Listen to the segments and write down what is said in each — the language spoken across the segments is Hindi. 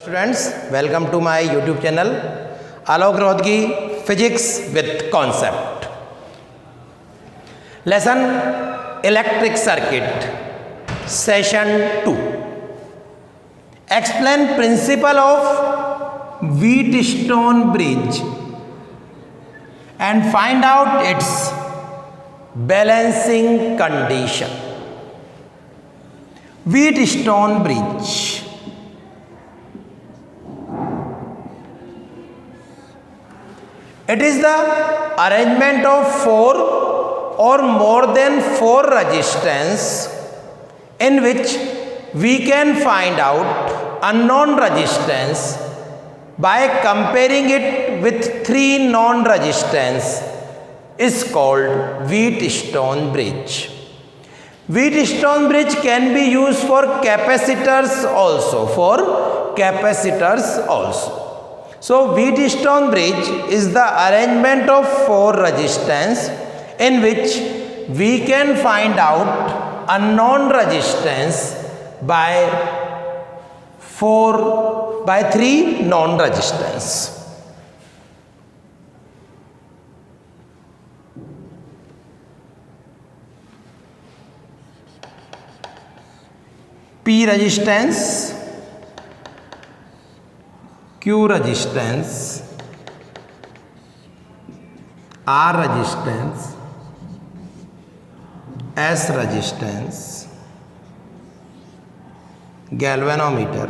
Students, welcome to my YouTube channel Alok Rohotgi Physics with Concept. Lesson Electric Circuit Session 2. Explain principle of Wheatstone bridge and find out its balancing condition. Wheatstone bridge. It is the arrangement of four or more than four resistance in which we can find out unknown resistance by comparing it with three known resistance is called Wheatstone bridge. Wheatstone bridge can be used for capacitors also. So Wheatstone bridge is the arrangement of four resistance in which we can find out unknown resistance by three known resistance. P resistance, Q resistance, R resistance, S resistance, galvanometer,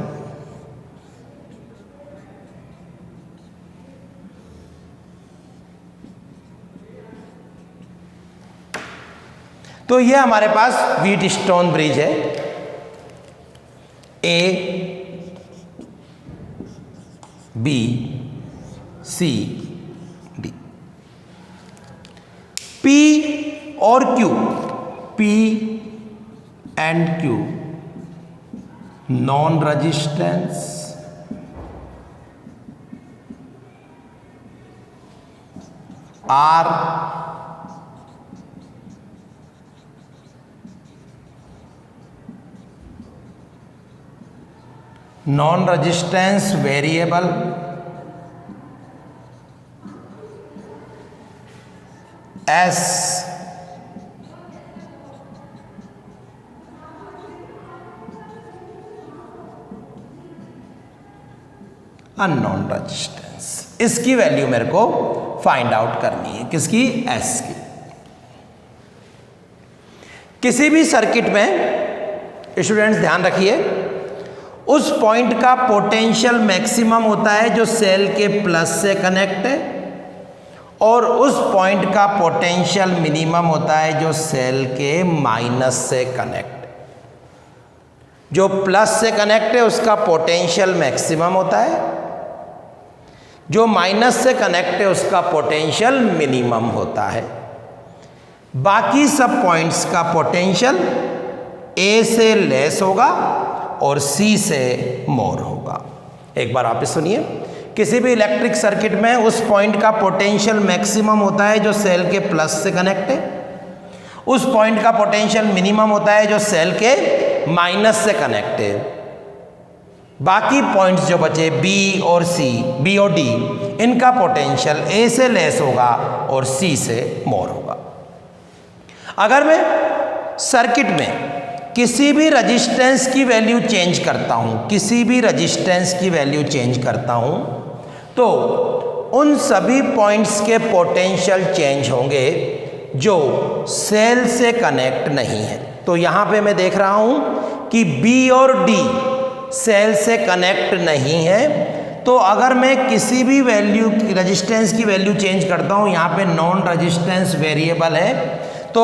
तो ये हमारे पास व्हीटस्टोन ब्रिज है. A, B, C, D. P और Q, P and Q non resistance, R non resistance variable, S unknown resistance. इसकी वैल्यू मेरे को फाइंड आउट करनी है. किसकी? S की. किसी भी सर्किट में स्टूडेंट्स ध्यान रखिए, उस पॉइंट का पोटेंशियल मैक्सिमम होता है जो सेल के प्लस से कनेक्ट है, और उस पॉइंट का पोटेंशियल मिनिमम होता है जो सेल के माइनस से कनेक्ट है. जो प्लस से कनेक्ट है उसका पोटेंशियल मैक्सिमम होता है, जो माइनस से कनेक्ट है उसका पोटेंशियल मिनिमम होता है. बाकी सब पॉइंट्स का पोटेंशियल ए से लेस होगा और सी से मोर होगा. एक बार आप सुनिए, किसी भी इलेक्ट्रिक सर्किट में उस पॉइंट का पोटेंशियल मैक्सिमम होता है जो सेल के प्लस से कनेक्ट है, उस पॉइंट का पोटेंशियल मिनिमम होता है जो सेल के माइनस से कनेक्ट है. बाकी पॉइंट्स जो बचे बी और सी, बी और डी, इनका पोटेंशियल ए से लेस होगा और सी से मोर होगा. अगर मैं सर्किट में किसी भी रजिस्टेंस की वैल्यू चेंज करता हूं, तो उन सभी पॉइंट्स के पोटेंशियल चेंज होंगे जो सेल से कनेक्ट नहीं है. तो यहां पे मैं देख रहा हूं कि बी और डी सेल से कनेक्ट नहीं है, तो अगर मैं किसी भी वैल्यू रजिस्टेंस की वैल्यू चेंज करता हूं, यहां पे नॉन रजिस्टेंस वेरिएबल है, तो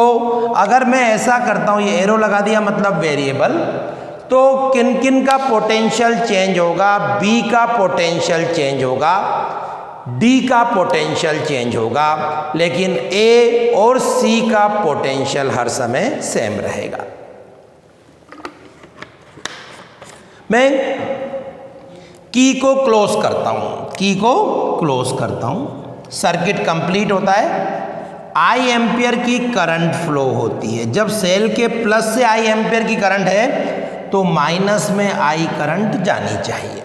अगर मैं ऐसा करता हूं, ये एरो लगा दिया मतलब वेरिएबल, तो किन किन का पोटेंशियल चेंज होगा? बी का पोटेंशियल चेंज होगा, डी का पोटेंशियल चेंज होगा, लेकिन ए और सी का पोटेंशियल हर समय सेम रहेगा. मैं की को क्लोज करता हूं, सर्किट कंप्लीट होता है. आई एम्पियर की करंट फ्लो होती है. जब सेल के प्लस से आई एम्पियर की करंट है तो माइनस में आई करंट जानी चाहिए.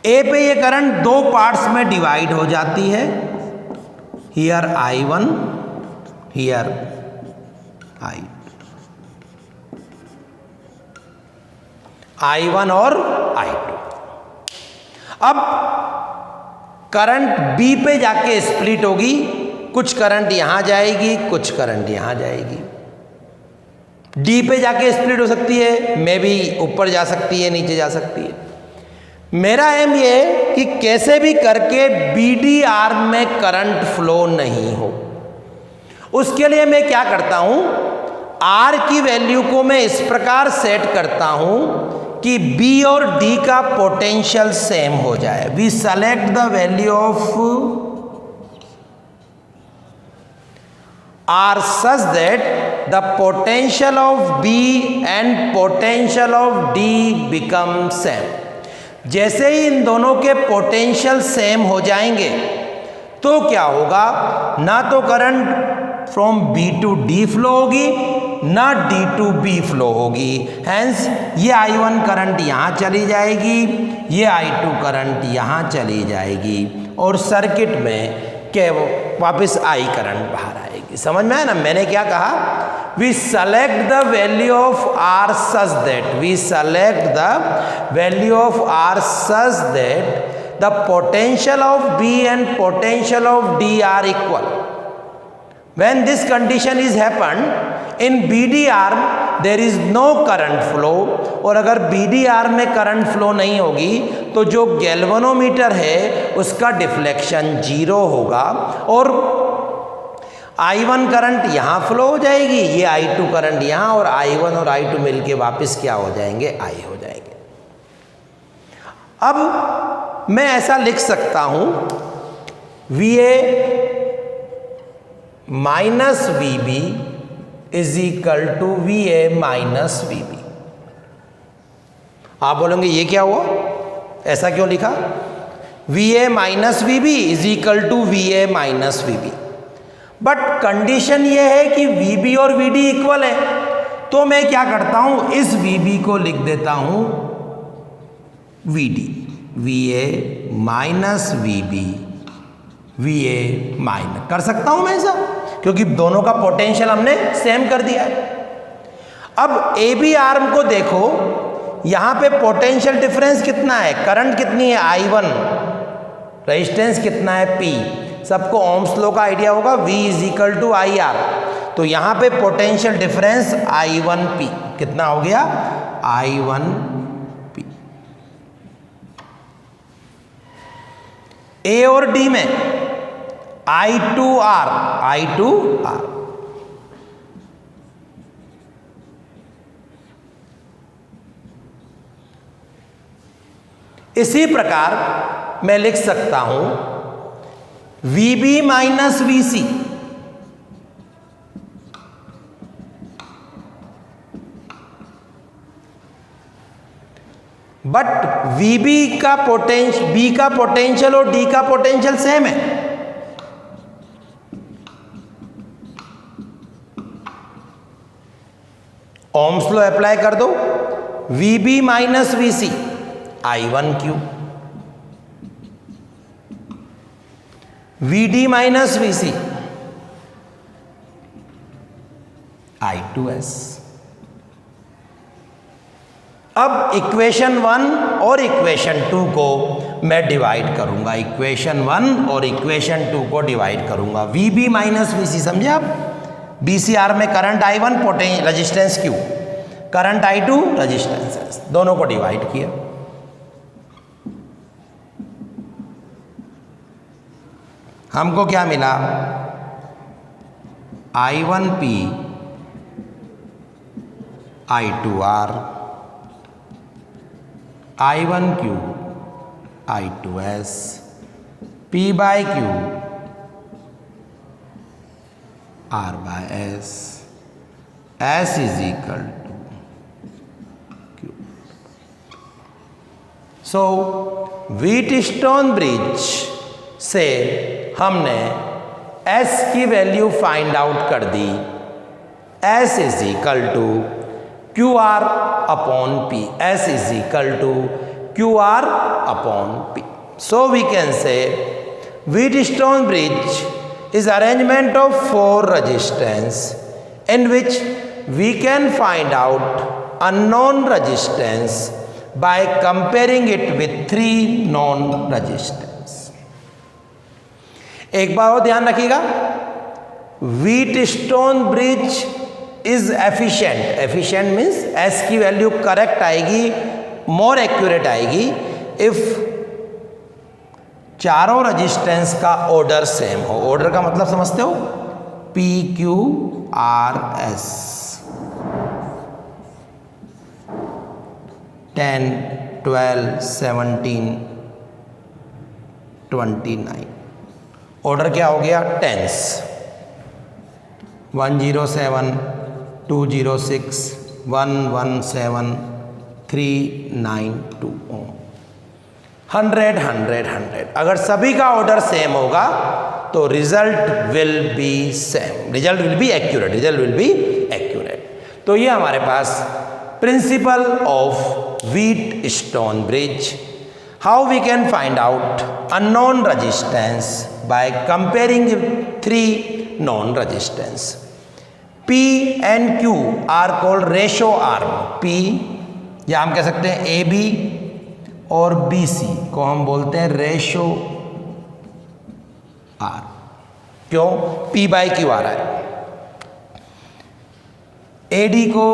ए पे ये करंट दो पार्ट्स में डिवाइड हो जाती है, हियर I1, हियर I1 और I2। अब करंट बी पे जाके स्प्लिट होगी, कुछ करंट यहां जाएगी, कुछ करंट यहां जाएगी। डी पे जाके स्प्लिट हो सकती है, मे भी ऊपर जा सकती है, नीचे जा सकती है। मेरा एम ये है कि कैसे भी करके बीडी आर्म में करंट फ्लो नहीं हो। उसके लिए मैं क्या करता हूं, आर की वैल्यू को मैं इस प्रकार सेट करता हूं कि बी और डी का पोटेंशियल सेम हो जाए। We select the value of R such that the potential of B and potential of D become same. जैसे ही इन दोनों के पोटेंशियल सेम हो जाएंगे तो क्या होगा, ना तो current from B to D flow होगी, ना डी टू बी फ्लो होगी। हैंस ये I1 करंट यहाँ चली जाएगी, ये I2 करंट यहाँ चली जाएगी और सर्किट में वापस I करंट बाहर आएगी। समझ में आया ना मैंने क्या कहा? We select the value of R such that, we select the value of R such that the potential of B and potential of D are equal. When this condition is happened, in BD arm there is no current flow। और अगर BD arm में करंट फ्लो नहीं होगी तो जो गैल्वेनोमीटर है उसका डिफ्लेक्शन 0 होगा और I1 करंट यहाँ फ्लो हो जाएगी, ये I2 करंट यहाँ, और I1 और I2 मिलके वापस क्या हो जाएंगे, I हो जाएंगे। अब मैं ऐसा लिख सकता हूँ VA minus VB is equal to VA minus VB। आप बोलेंगे ये क्या हुआ, ऐसा क्यों लिखा? VA minus VB is equal to VA minus VB। But condition ये है कि VB और VD इक्वल है, तो मैं क्या करता हूं, इस VB को लिख देता हूं VD, VA minus VB, VA minus. कर सकता हूं मैं ऐसा क्योंकि दोनों का पोटेंशियल हमने सेम कर दिया है। अब AB आर्म को देखो, यहां पे पोटेंशियल डिफरेंस कितना है, करंट कितनी है I1, रेजिस्टेंस कितना है P। सबको ओम्स लॉ का आइडिया होगा, V is equal to IR। तो यहां पे पोटेंशियल डिफरेंस I1P कितना हो गया, I1P। A और D में I2R, I2R। इसी प्रकार मैं लिख सकता हूं VB minus VC, but VB का पोटेंशियल, B का पोटेंशियल और D का पोटेंशियल सेम है। ओम्स लॉ अप्लाई कर दो, VB minus VC I1Q, VD minus VC I2S। अब इक्वेशन 1 और इक्वेशन 2 को मैं डिवाइड करूंगा, इक्वेशन 1 और इक्वेशन 2 को डिवाइड करूंगा। VB माइनस VC समझे आप, BCR में current I1 potential resistance Q, current I2 resistance S, दोनों को डिवाइड किया। हमको क्या मिला, I1P I2R, I1Q I2S, P by Q R by S, S is equal to Q। So Wheatstone bridge से हमने S की वैल्यू फाइंड आउट कर दी। S is equal to QR upon P, S is equal to QR upon P. So we can say Wheatstone bridge is arrangement of 4 resistance in which we can find out unknown resistance by comparing it with 3 known resistance. एक बार और ध्यान रखिएगा, Wheatstone bridge is efficient. Efficient means S की वैल्यू करेक्ट आएगी, मोर एक्यूरेट आएगी इफ चारों रजिस्टेंस का ऑर्डर सेम हो. ऑर्डर का मतलब समझते हो, P Q R S 10 12 17 29. Order क्या हो गया? टेंस. 107 206 117 392 100 100 100. अगर सभी का ऑर्डर सेम होगा तो result will be same, result will be accurate, result will be accurate. तो ये हमारे पास principle of Wheatstone bridge. How we can find out unknown resistance by comparing 3 known resistance. P and Q are called ratio arm. P या हम कह सकते हैं AB और BC को हम बोलते हैं रेशो R. क्यों? P by Q आ रहा है. AD को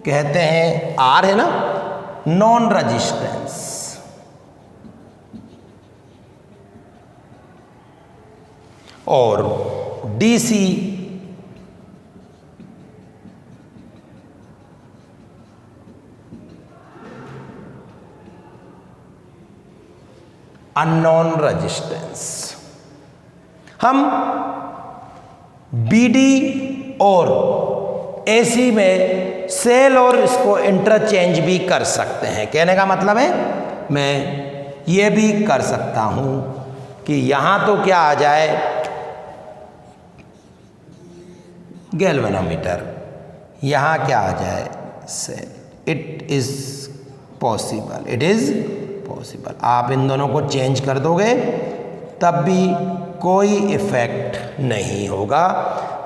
कहते हैं, R है ना, नॉन रजिस्टेंस. और DC अननोन रजिस्टेंस. हम BD और AC में सेल और इसको इंटरचेंज भी कर सकते हैं. कहने का मतलब है मैं ये भी कर सकता हूं कि यहां तो क्या आ जाए, गैल्वेनोमीटर, यहां क्या आ जाए, cell. It is possible, it is possible. आप इन दोनों को चेंज कर दोगे तब भी कोई इफेक्ट नहीं होगा.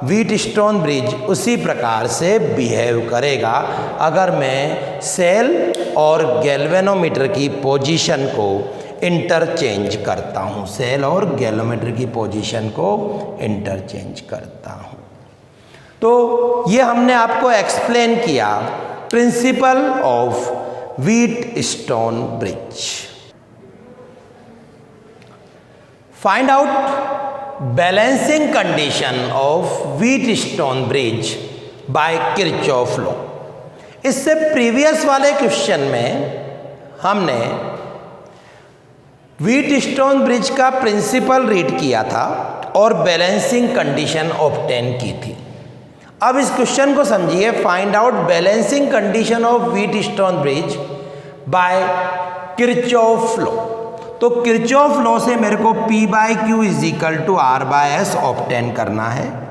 Wheatstone ब्रिज उसी प्रकार से बिहेव करेगा अगर मैं सेल और गैल्वेनोमीटर की पोजीशन को इंटरचेंज करता हूं. सेल और गैल्वेनोमीटर की पोजीशन को इंटरचेंज करता हूं. तो ये हमने आपको एक्सप्लेन किया principle of Wheatstone bridge. Find out balancing condition of Wheatstone bridge by Kirchhoff law. इससे प्रीवियस वाले क्वेश्चन में हमने Wheatstone ब्रिज का प्रिंसिपल रीड किया था और बैलेंसिंग कंडीशन ऑब्टेन की थी. अब इस क्वेश्चन को समझिए. Find out balancing condition of Wheatstone bridge by Kirchhoff law. तो किरचॉफ लॉ से मेरे को P by Q is equal to R by S obtain करना है.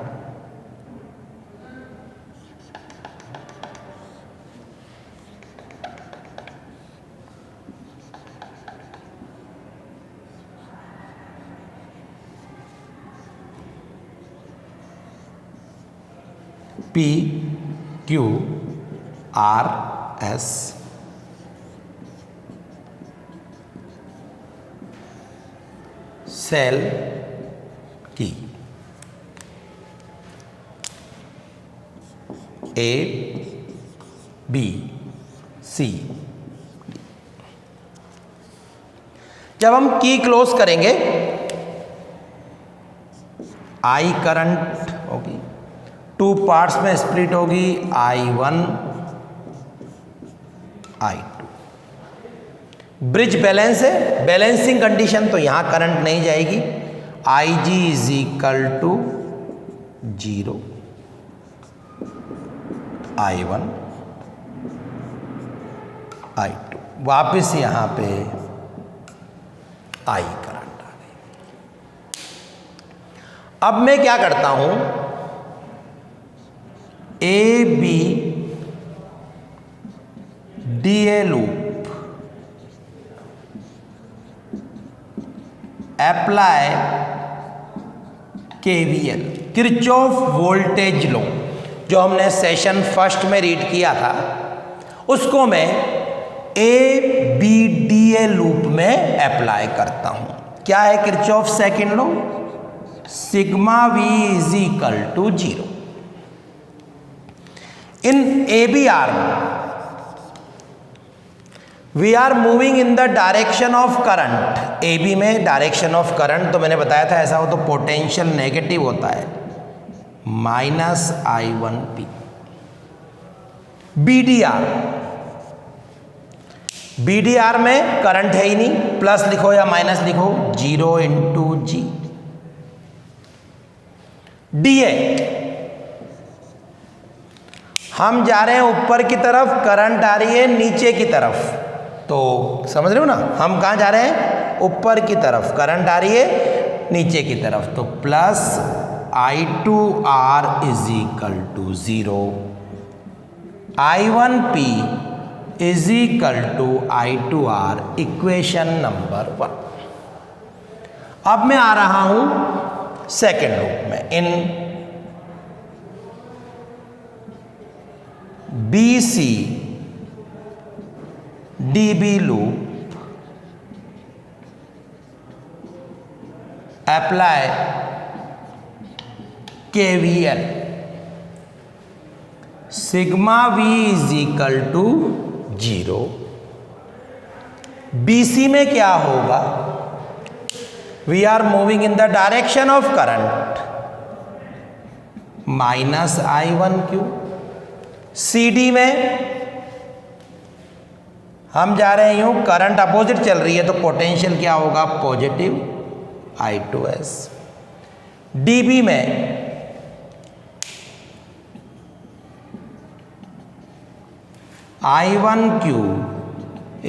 P Q R S cell की A B C. जब हम की क्लोज करेंगे I करंट होगी, 2 पार्ट्स में स्प्लिट होगी, I1 I2. ब्रिज बैलेंस है, बैलेंसिंग कंडीशन, तो यहां करंट नहीं जाएगी. IG is equal to 0, I1 I2. वापिस यहां पे I करंट आ गई. अब मैं क्या करता हूं, A B DA loop apply KVL, Kirchhoff voltage law, जो हमने सेशन फर्स्ट में रीड किया था, उसको मैं ABDA लूप में अप्लाई करता हूं। क्या है Kirchhoff second law? Sigma V is equal to 0। In ABR we are moving in the direction of current. AB में डायरेक्शन ऑफ करंट तो मैंने बताया था, ऐसा हो तो पोटेंशियल नेगेटिव होता है, -I1P। BDR में करंट है ही नहीं, प्लस लिखो या माइनस लिखो, 0 इंटू G। DA हम जा रहे हैं ऊपर की तरफ, करंट आ रही है नीचे की तरफ, तो समझ रहे हो ना, हम कहाँ जा रहे हैं? ऊपर की तरफ, करंट आ रही है नीचे की तरफ, तो plus I2R is equal to 0, I1P is equal to I2R, equation number 1। अब मैं आ रहा हूं सेकेंड लूप में। In BC DB loop apply KVL, sigma V is equal to 0। BC में क्या होगा? We are moving in the direction of current, -I1Q। CD में हम जा रहे हैं यूं, करंट अपोजिट चल रही है, तो पोटेंशियल क्या होगा? Positive I2S। DB में I1Q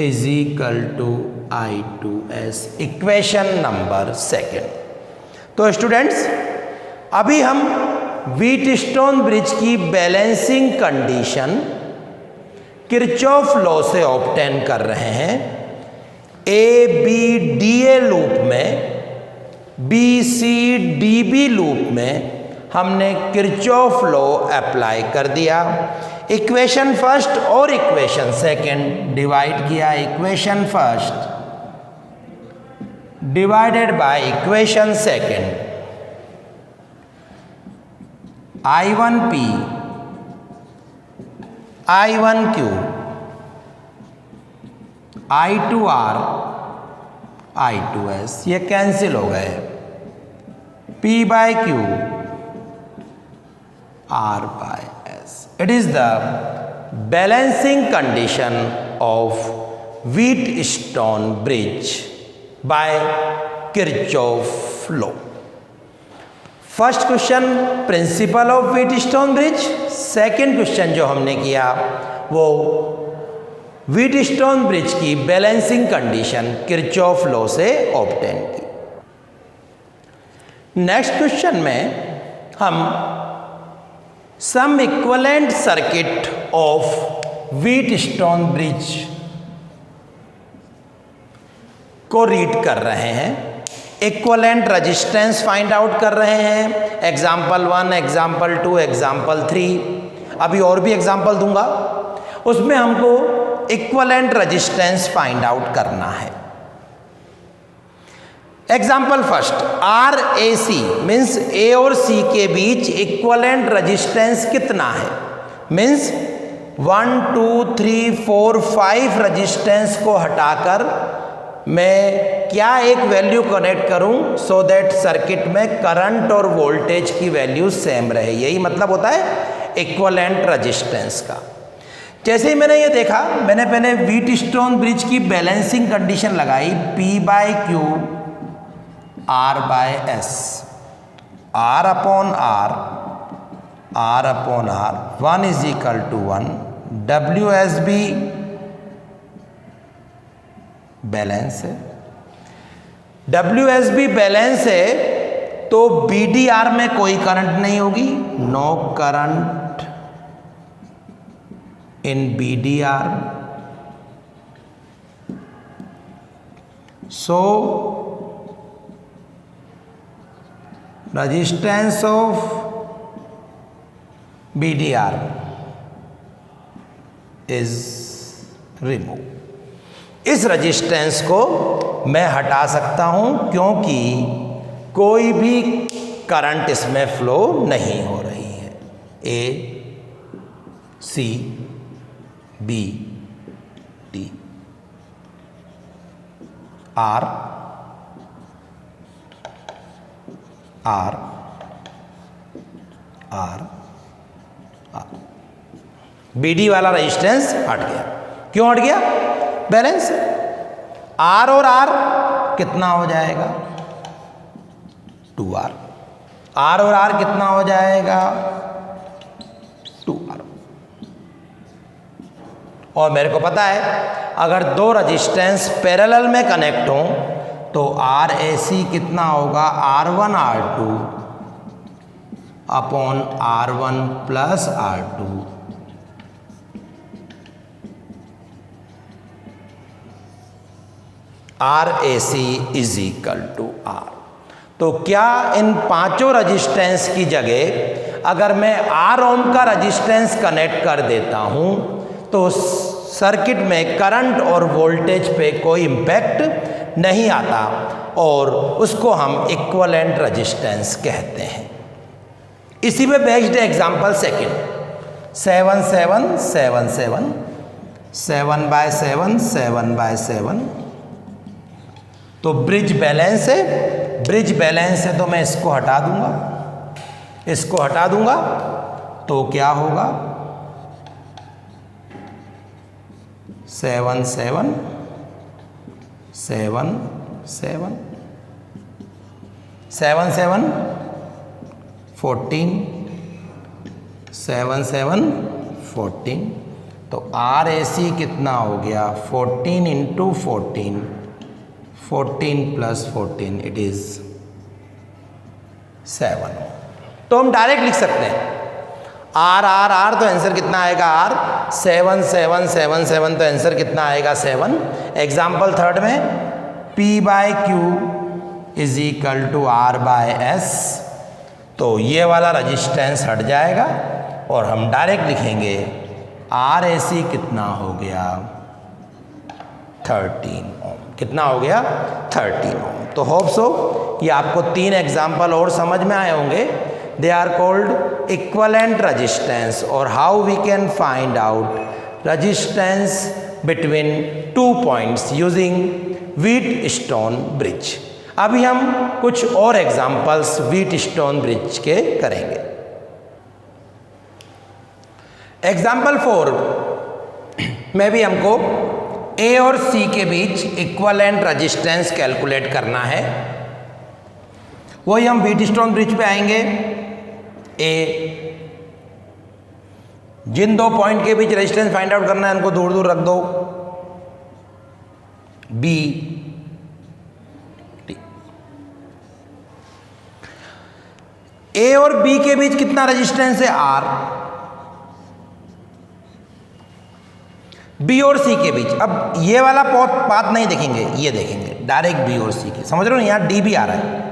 is equal to I2S, equation number 2। तो स्टूडेंट्स, अभी हम व्हीटस्टोन ब्रिज की बैलेंसिंग कंडीशन किरचॉफ लॉ से ऑब्टेन कर रहे हैं। ABDA लूप में, BCDB लूप में हमने किरचॉफ लॉ अप्लाई कर दिया। इक्वेशन फर्स्ट और इक्वेशन सेकंड डिवाइड किया, equation first divided by equation second. I1P I1Q I2R I2S, ये कैंसिल हो गए, P by Q R by S। It is the balancing condition of Wheatstone bridge by Kirchhoff law. First question principle of Wheatstone bridge, second question जो हमने किया वो व्हीटस्टोन ब्रिज की बैलेंसिंग कंडीशन किरचॉफ लॉ से ऑब्टेन की। नेक्स्ट क्वेश्चन में हम some equivalent circuit of Wheatstone bridge को रीड कर रहे हैं, इक्विवेलेंट रेजिस्टेंस फाइंड आउट कर रहे हैं। एग्जाम्पल 1, एग्जाम्पल 2, एग्जाम्पल 3, अभी और भी एग्जाम्पल दूंगा, उसमें हमको इक्विवेलेंट रेजिस्टेंस फाइंड आउट करना है। Example first, RAC means A और C के बीच इक्विवेलेंट रेजिस्टेंस कितना है? मीन्स 1 2 3 4 5 रेजिस्टेंस को हटाकर मैं क्या एक वैल्यू कनेक्ट करूं सो दैट सर्किट में करंट और वोल्टेज की वैल्यू सेम रहे। यही मतलब होता है इक्विवेलेंट रेजिस्टेंस का। जैसे ही मैंने ये देखा, मैंने पहले व्हीटस्टोन ब्रिज की बैलेंसिंग कंडीशन लगाई, P by Q R by S, R upon R, R upon R, 1 is equal to 1, WSB balance है, WSB बैलेंस है तो BDR में कोई करंट नहीं होगी, no current in BDR। So resistance of BDR is remove. इस रजिस्टेंस को मैं हटा सकता हूं क्योंकि कोई भी करंट इसमें फ्लो नहीं हो रही है। A, C, B, D, R, R, R, R। BD वाला रेजिस्टेंस हट गया। क्यों हट गया? बैलेंस। R और R कितना हो जाएगा? 2R। R और R कितना हो जाएगा? 2R। और मेरे को पता है अगर दो रजिस्टेंस पैरेलल में कनेक्ट हों तो RAC कितना होगा? R1 R2 upon R1 plus R2। RAC is equal to R। तो क्या इन पांचों रजिस्टेंस की जगह अगर मैं R ओम का रजिस्टेंस कनेक्ट कर देता हूं तो सर्किट में करंट और वोल्टेज पे कोई इम्पैक्ट नहीं आता और उसको हम इक्विवेलेंट रजिस्टेंस कहते हैं। इसी पे based example second, 7 7 7 7 7 by 7 7 by 7। तो ब्रिज बैलेंस है, ब्रिज बैलेंस है तो मैं इसको हटा दूंगा, इसको हटा दूंगा तो क्या होगा? 7 7 7 7 7 7 14 7 7 14। तो RAC कितना हो गया? 14 इंटू 14, 14 प्लस 14 इट इज 7। तो हम डायरेक्ट लिख सकते हैं R R R, तो आंसर कितना आएगा? R। 7 7 7 7 तो आंसर कितना आएगा? 7। एग्जाम्पल थर्ड में P by Q is equal to R by S। तो ये वाला रजिस्टेंस हट जाएगा और हम डायरेक्ट लिखेंगे RAC कितना हो गया? 13 ओम। कितना हो गया? 13 ओम। तो होप सो कि आपको 3 एग्जाम्पल और समझ में आए होंगे। They are called equivalent resistance और how we can find out resistance between 2 points using Wheatstone bridge. अभी हम कुछ और एग्जाम्पल्स व्हीटस्टोन ब्रिज के करेंगे। एग्जाम्पल 4 में भी हमको A और C के बीच इक्विवेलेंट रेजिस्टेंस कैलकुलेट करना है। वही हम व्हीटस्टोन ब्रिज पे आएंगे। A, जिन दो पॉइंट के बीच रेजिस्टेंस फाइंड आउट करना है उनको दूर दूर रख दो। B, D। A और B के बीच कितना रेजिस्टेंस है? R। B और C के बीच, अब ये वाला पाथ नहीं देखेंगे, ये देखेंगे डायरेक्ट B और C के। समझ रहे हो ना? यहां D भी आ रहा है।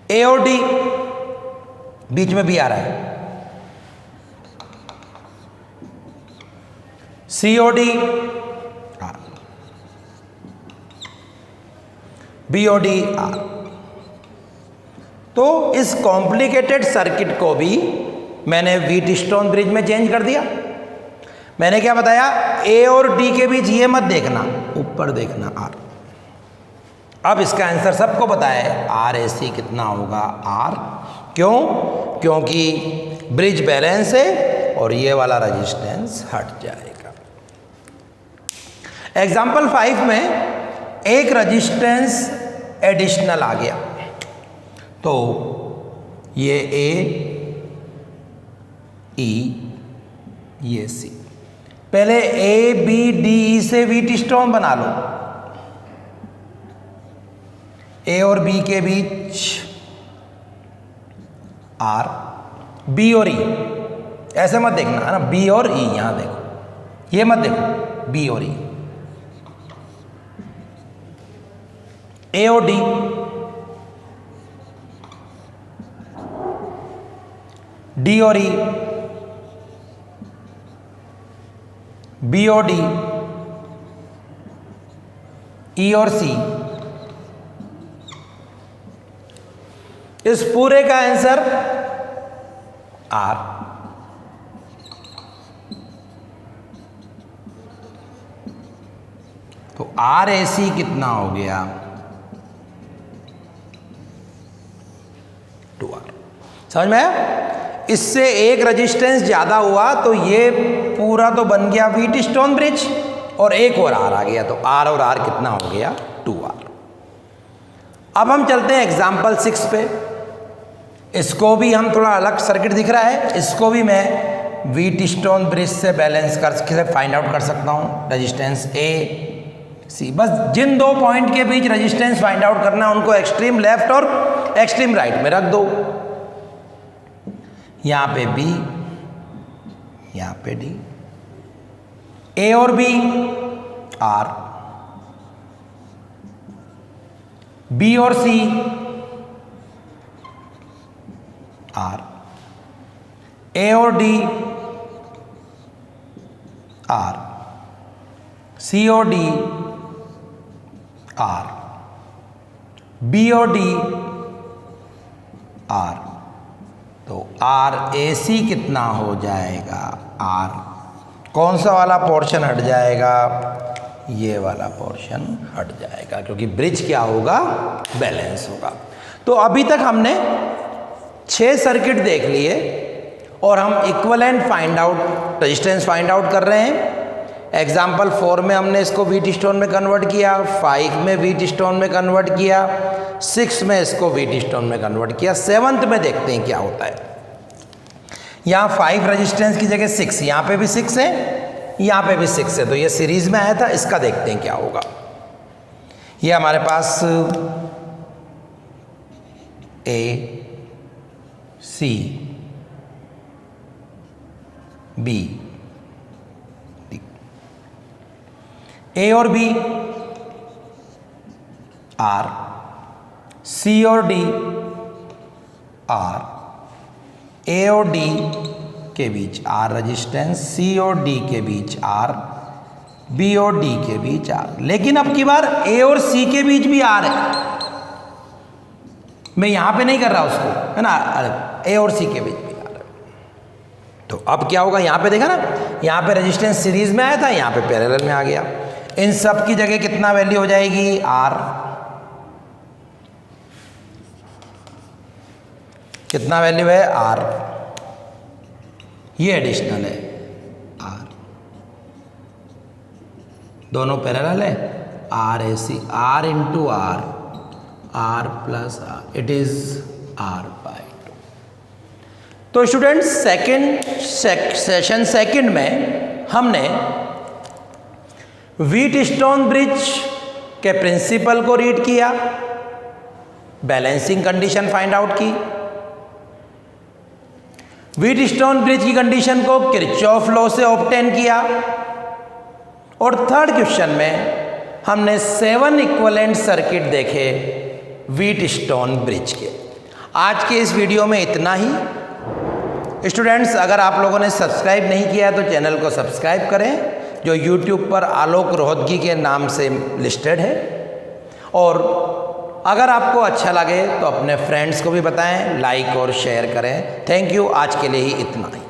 A और D बीच में भी आ रहा है। C और D, B और D R। तो इस कॉम्प्लिकेटेड सर्किट को भी मैंने व्हीटस्टोन ब्रिज में चेंज कर दिया। मैंने क्या बताया? A और D के बीच ये मत देखना, ऊपर देखना R। अब इसका आंसर सबको पता है, RAC कितना होगा? R। क्यों? क्योंकि ब्रिज बैलेंस है और ये वाला रेजिस्टेंस हट जाएगा। एग्जाम्पल 5 में एक रेजिस्टेंस एडिशनल आ गया। तो ये A, E, ये C। पहले A, B, D, E से व्हीटस्टोन बना लो। A और B के बीच R, B और E। ऐसे मत देखना है ना, B और E। यहां देखो, ये मत देखो, B और E। AOD, D और E, BOD, E और C। इस पूरे का आंसर R। तो RAC कितना हो गया? 2R। समझ में आया? इससे एक रेजिस्टेंस ज्यादा हुआ तो ये पूरा तो बन गया व्हीटस्टोन ब्रिज, और एक और R आ गया, तो R और R कितना हो गया? 2R। अब हम चलते हैं एग्जाम्पल 6 पे। इसको भी हम थोड़ा अलग सर्किट दिख रहा है, इसको भी मैं व्हीटस्टोन ब्रिज से बैलेंस कर फाइंड आउट कर सकता हूँ। रेजिस्टेंस AC, बस जिन दो पॉइंट के बीच रेजिस्टेंस फाइंड आउट करना है उनको एक्सट्रीम लेफ्ट और एक्सट्रीम राइट में रख दो। यहां पे B, यहां पे D, A और B R, B और C R, A और D R, C और D R, B और D R। तो RAC कितना हो जाएगा? R। कौन सा वाला पोर्शन हट जाएगा? ये वाला पोर्शन हट जाएगा, क्योंकि ब्रिज क्या होगा? बैलेंस होगा। तो अभी तक हमने 6 सर्किट देख लिए और हम equivalent find out, resistance find out कर रहे हैं। एग्जाम्पल 4 में हमने इसको व्हीटस्टोन में कन्वर्ट किया, 5 में व्हीटस्टोन में कन्वर्ट किया, 6 में इसको व्हीटस्टोन में कन्वर्ट किया, 7th में देखते हैं क्या होता है। यहाँ 5 रेजिस्टेंस की जगह 6, यहाँ पे भी 6 है, यहाँ पे भी 6 है, तो ये सीरीज में आया था। इसका देखते हैं क्या होगा। ये हमारे पास A, C, B, A और B R, C और D R, A और D के बीच R रेजिस्टेंस, C और D के बीच R, B और D के बीच R। लेकिन अब की बार A और C के बीच भी R है, मैं यहां पे नहीं कर रहा उसको, है ना, A और C के बीच भी R है। तो अब क्या होगा? यहां पे देखा ना, यहां पे रेजिस्टेंस सीरीज में आया था, यहां पे पैरेलल में आ गया। इन सब की जगह कितना वैल्यू हो जाएगी? R। कितना वैल्यू है? R। ये एडिशनल है R, दोनों पैरेलल है। RAC, R into R, R plus R, it is R/2। तो स्टूडेंट्स, सेशन सेकंड में हमने व्हीटस्टोन ब्रिज के प्रिंसिपल को रीड किया, बैलेंसिंग कंडीशन फाइंड आउट की, व्हीटस्टोन ब्रिज की कंडीशन को किरचॉफ लॉ से ऑब्टेन किया, और थर्ड क्वेश्चन में हमने 7 इक्विवेलेंट सर्किट देखे व्हीटस्टोन ब्रिज के। आज के इस वीडियो में इतना ही। स्टूडेंट्स, अगर आप लोगों ने सब्सक्राइब नहीं किया तो चैनल को सब्सक्राइब करें, जो YouTube पर आलोक रोहतगी के नाम से लिस्टेड है। और अगर आपको अच्छा लगे तो अपने फ्रेंड्स को भी बताएं, लाइक और शेयर करें। Thank you. आज के लिए ही इतना ही।